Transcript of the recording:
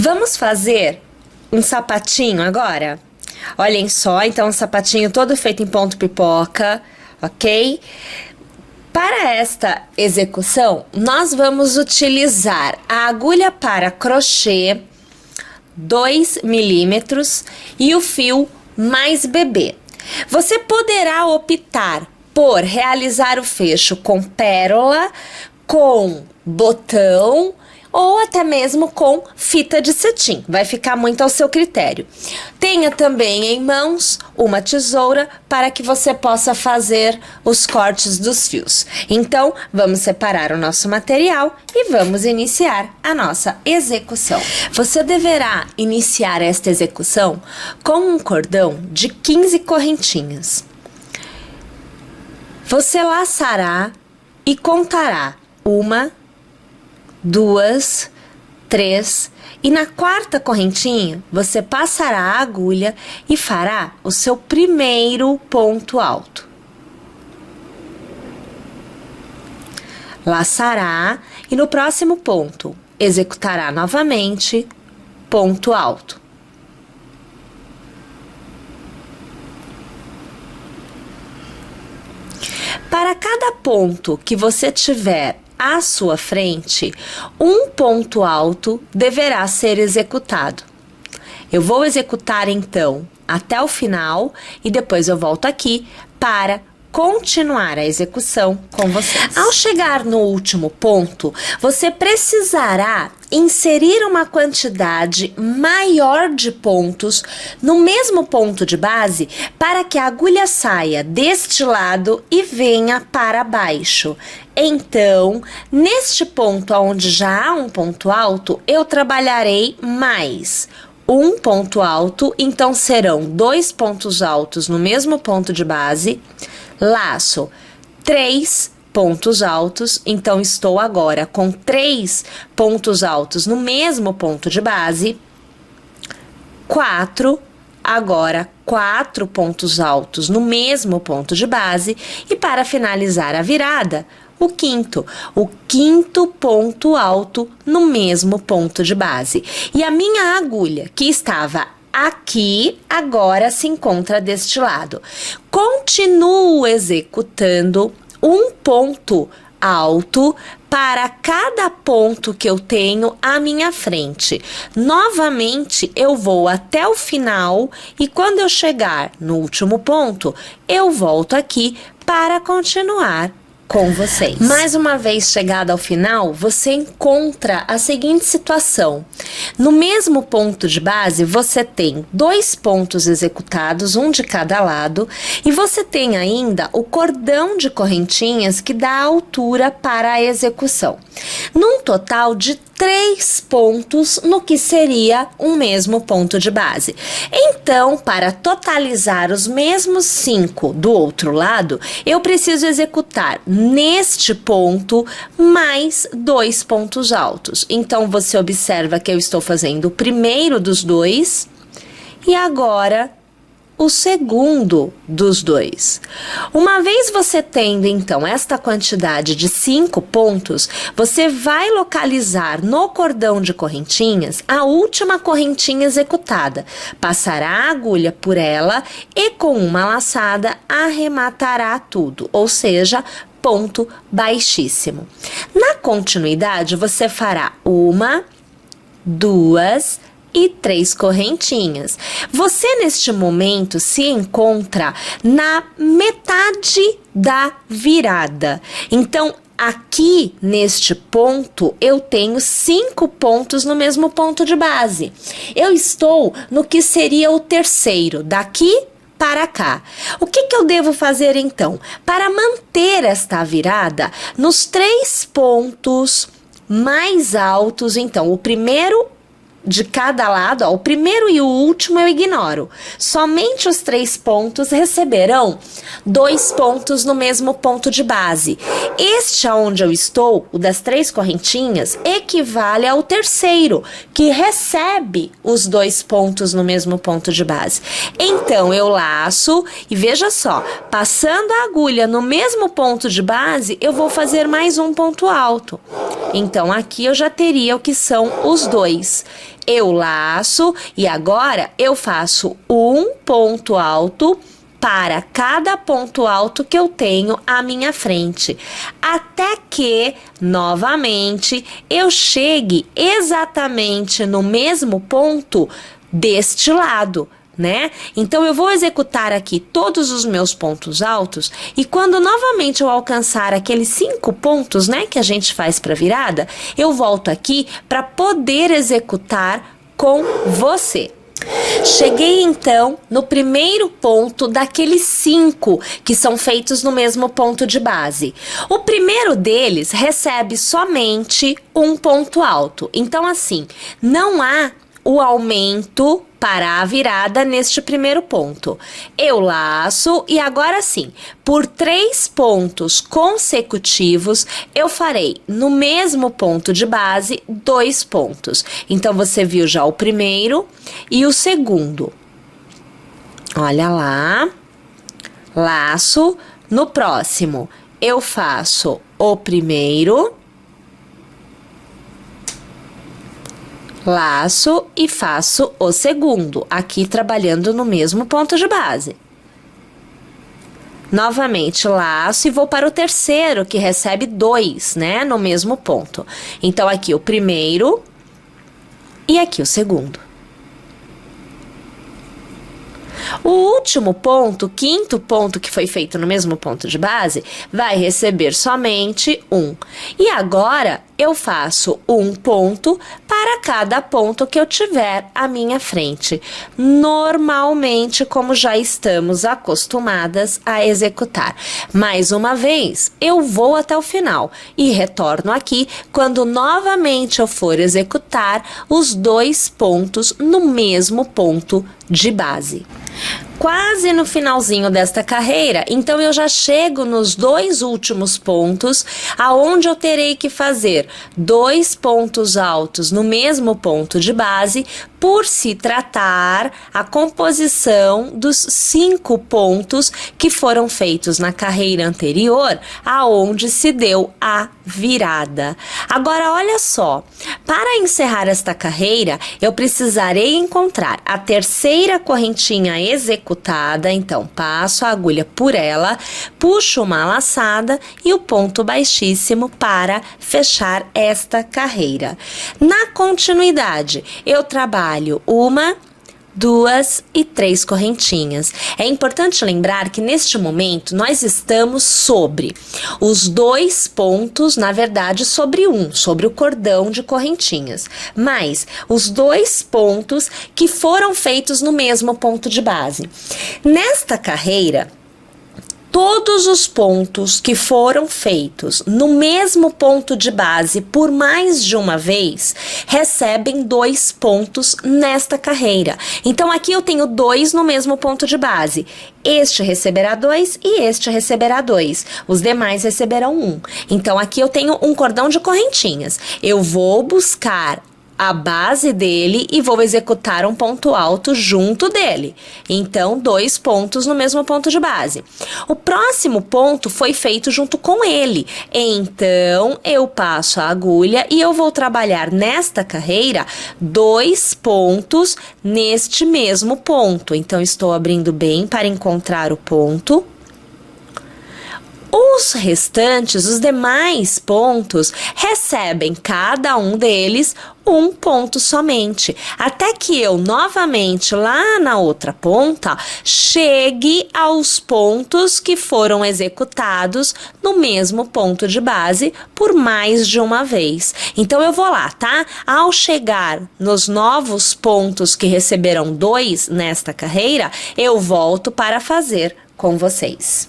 Vamos fazer um sapatinho agora? Olhem só, então um sapatinho todo feito em ponto pipoca, ok? Para esta execução, nós vamos utilizar a agulha para crochê 2 milímetros e o fio mais bebê. Você poderá optar por realizar o fecho com pérola, com botão ou até mesmo com fita de cetim. Vai ficar muito ao seu critério. Tenha também em mãos uma tesoura para que você possa fazer os cortes dos fios. Então, vamos separar o nosso material e vamos iniciar a nossa execução. Você deverá iniciar esta execução com um cordão de 15 correntinhas. Você laçará e contará 1, 2, 3 e na quarta correntinha você passará a agulha e fará o seu primeiro ponto alto. Laçará e no próximo ponto executará novamente ponto alto. Para cada ponto que você tiver à sua frente, um ponto alto deverá ser executado. Eu vou executar então até o final e depois eu volto aqui para continuar a execução com vocês. Ao chegar no último ponto, você precisará inserir uma quantidade maior de pontos no mesmo ponto de base para que a agulha saia deste lado e venha para baixo. Então, neste ponto onde já há um ponto alto, eu trabalharei mais um ponto alto, então serão 2 pontos altos no mesmo ponto de base, laço 3 pontos altos, então estou agora com 3 pontos altos no mesmo ponto de base, 4, agora 4 pontos altos no mesmo ponto de base e para finalizar a virada, o quinto ponto alto no mesmo ponto de base. E a minha agulha que estava aqui, agora se encontra deste lado. Continuo executando um ponto alto para cada ponto que eu tenho à minha frente. Novamente, eu vou até o final e quando eu chegar no último ponto, eu volto aqui para continuar com vocês. Mais uma vez chegada ao final, você encontra a seguinte situação. No mesmo ponto de base, você tem 2 pontos executados, um de cada lado, e você tem ainda o cordão de correntinhas que dá altura para a execução. Num total de 3 pontos no que seria um mesmo ponto de base. Então, para totalizar os mesmos 5 do outro lado, eu preciso executar neste ponto mais 2 pontos altos. Então, você observa que eu estou fazendo o primeiro dos 2 e agora o segundo dos 2. Uma vez você tendo, então, esta quantidade de 5 pontos, você vai localizar no cordão de correntinhas a última correntinha executada, passará a agulha por ela e com uma laçada arrematará tudo, ou seja, ponto baixíssimo. Na continuidade, você fará 1, 2 e 3 correntinhas. Você neste momento se encontra na metade da virada. Então, aqui neste ponto, eu tenho 5 pontos no mesmo ponto de base. Eu estou no que seria o terceiro, daqui para cá. O que eu devo fazer então? Para manter esta virada nos 3 pontos mais altos, então, o primeiro de cada lado, ó, o primeiro e o último eu ignoro. Somente os 3 pontos receberão 2 pontos no mesmo ponto de base. Este aonde eu estou, o das 3 correntinhas, equivale ao terceiro, que recebe os 2 pontos no mesmo ponto de base. Então, eu laço e veja só, passando a agulha no mesmo ponto de base, eu vou fazer mais um ponto alto. Então, aqui eu já teria o que são os 2. eu laço e agora eu faço um ponto alto para cada ponto alto que eu tenho à minha frente, até que, novamente, eu chegue exatamente no mesmo ponto deste lado, né? Então, eu vou executar aqui todos os meus pontos altos e quando novamente eu alcançar aqueles 5 pontos, né, que a gente faz para virada, eu volto aqui para poder executar com você. Cheguei então no primeiro ponto daqueles 5 que são feitos no mesmo ponto de base. O primeiro deles recebe somente um ponto alto. Então, assim, não há o aumento para a virada neste primeiro ponto. Eu laço e agora sim, por 3 pontos consecutivos, eu farei no mesmo ponto de base 2 pontos. Então, você viu já o primeiro e o segundo. Olha lá, laço. No próximo, eu faço o primeiro, laço e faço o segundo, aqui trabalhando no mesmo ponto de base. Novamente, laço e vou para o terceiro, que recebe 2, né, no mesmo ponto. Então, aqui o primeiro e aqui o segundo. O último ponto, o quinto ponto que foi feito no mesmo ponto de base, vai receber somente 1. E agora, eu faço um ponto para cada ponto que eu tiver à minha frente. Normalmente, como já estamos acostumadas a executar. Mais uma vez, eu vou até o final e retorno aqui quando novamente eu for executar os 2 pontos no mesmo ponto de base. Quase no finalzinho desta carreira, então eu já chego nos 2 últimos pontos, aonde eu terei que fazer 2 pontos altos no mesmo ponto de base, por se tratar a composição dos 5 pontos que foram feitos na carreira anterior, aonde se deu a virada. Agora, olha só, para encerrar esta carreira, eu precisarei encontrar a terceira correntinha executada, então passo a agulha por ela, puxo uma laçada e o ponto baixíssimo para fechar esta carreira. Na continuidade, eu trabalho 1, 2 e 3 correntinhas. É importante lembrar que neste momento nós estamos sobre os 2 pontos, na verdade sobre o cordão de correntinhas, mas os 2 pontos que foram feitos no mesmo ponto de base. Nesta carreira, todos os pontos que foram feitos no mesmo ponto de base por mais de uma vez recebem 2 pontos nesta carreira. Então, aqui eu tenho 2 no mesmo ponto de base. Este receberá 2 e este receberá 2. Os demais receberão 1. Então, aqui eu tenho um cordão de correntinhas. Eu vou buscar a base dele e vou executar um ponto alto junto dele. Então, 2 pontos no mesmo ponto de base. O próximo ponto foi feito junto com ele. Então, eu passo a agulha e eu vou trabalhar nesta carreira 2 pontos neste mesmo ponto. Então, estou abrindo bem para encontrar o ponto. Os restantes, os demais pontos, recebem cada um deles um ponto somente, até que eu novamente lá na outra ponta chegue aos pontos que foram executados no mesmo ponto de base por mais de uma vez. Então eu vou lá, tá? Ao chegar nos novos pontos que receberam 2 nesta carreira, eu volto para fazer com vocês.